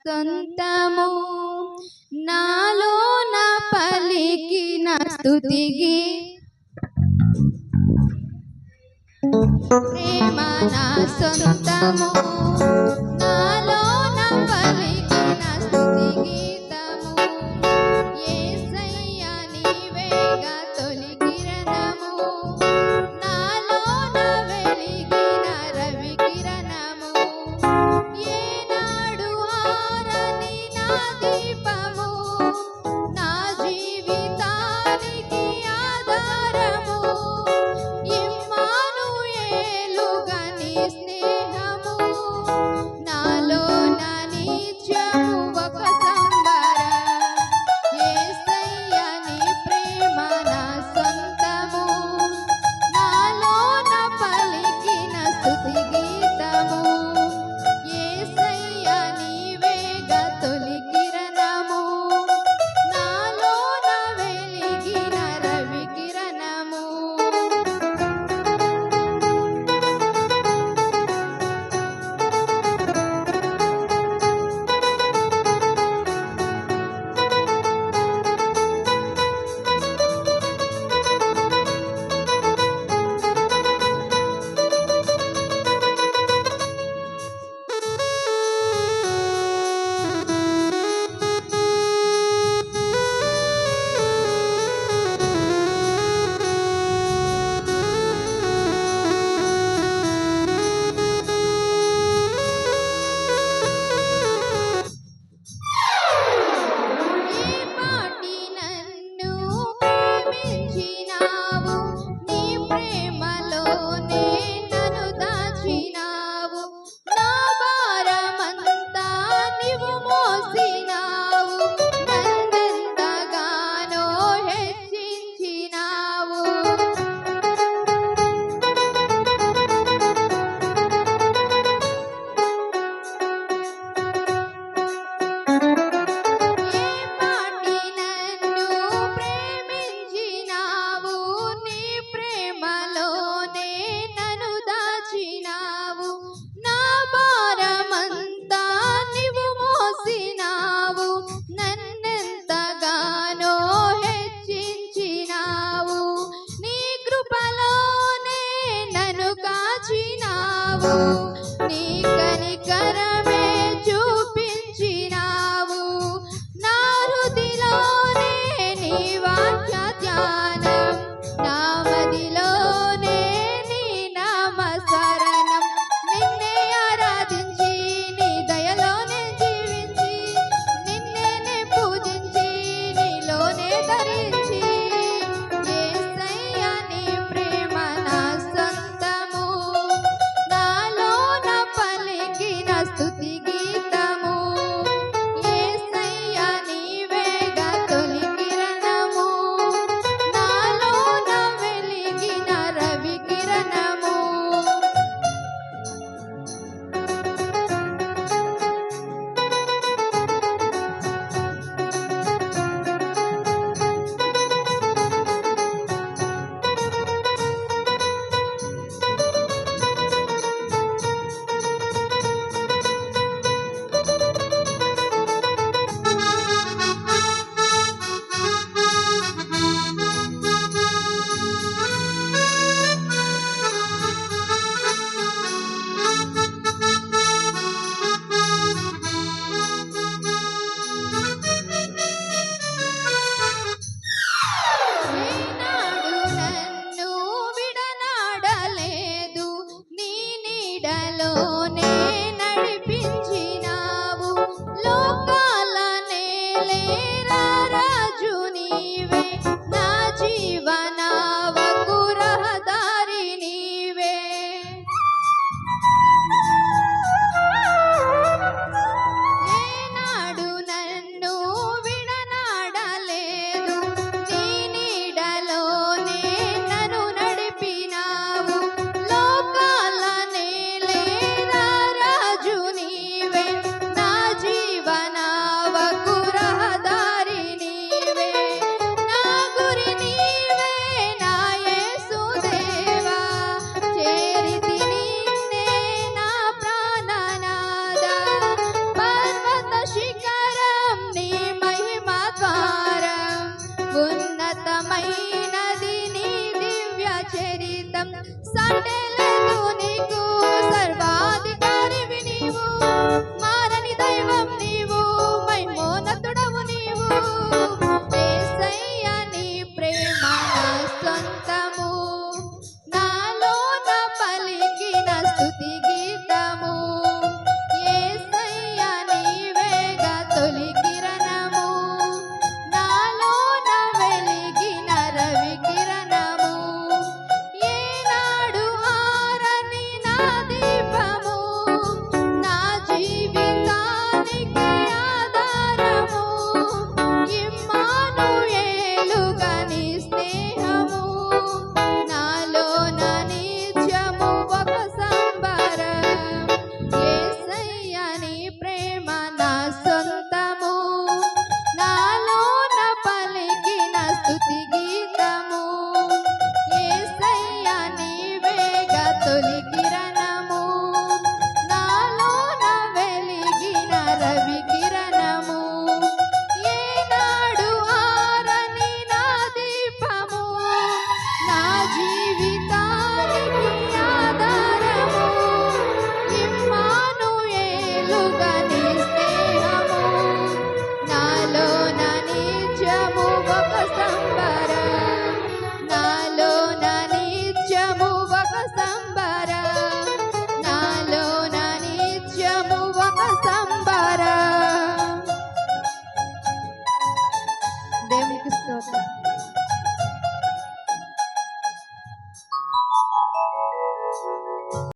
సొంతము నాలోన పలికిన స్తుతికి ప్రేమ నా సొంతము నాలోన పలికిన స్తుతి గీతము యేసయ్య నీవేగా తొలి కిరణము నాలోన వెలిగిన రవి కిరణము ఏనాడు ఆరని నా దీపము నా జీవితానికి ఆధారము ఇమ్మానుయేలుగా నీ స్నేహము నాలోన నిత్యము ఒక సంబరం యేసయ్య నీ ప్రేమ నా సొంతము నాలోన పలికిన స్తుతి గీతము యేసయ్య నీవేగా తొలి కిరణము నాలోన వెలిగిన రవి కిరణము పాటి నన్ను ప్రేమించినావు నీ ప్రేమలోనే నన్ను దాచినావు నా భారమంతా నీవు మోసినావు నన్నెంతగానో హెచ్చించినావు పాటి నన్ను ప్రేమించినావు నీ ప్రేమలోనే నన్ను దాచినావు నా భారమంతా నీవు మోసినావు నన్నెంతగానో హెచ్చించినావు నీ కృపలోనే నన్ను కాచినావు నీ కనికరమే చూపించినావు నా హృదిలోనే నీ వాక్య ధ్యానం నా మదిలోనే నీ నామ శరణం నిన్నే ఆరాధించి నీ దయలోనే జీవించి నిన్నే పూజించి నీలోనే ధరించి యేసయ్య నీ ప్రేమ నా సొంతము నాలోన అంటే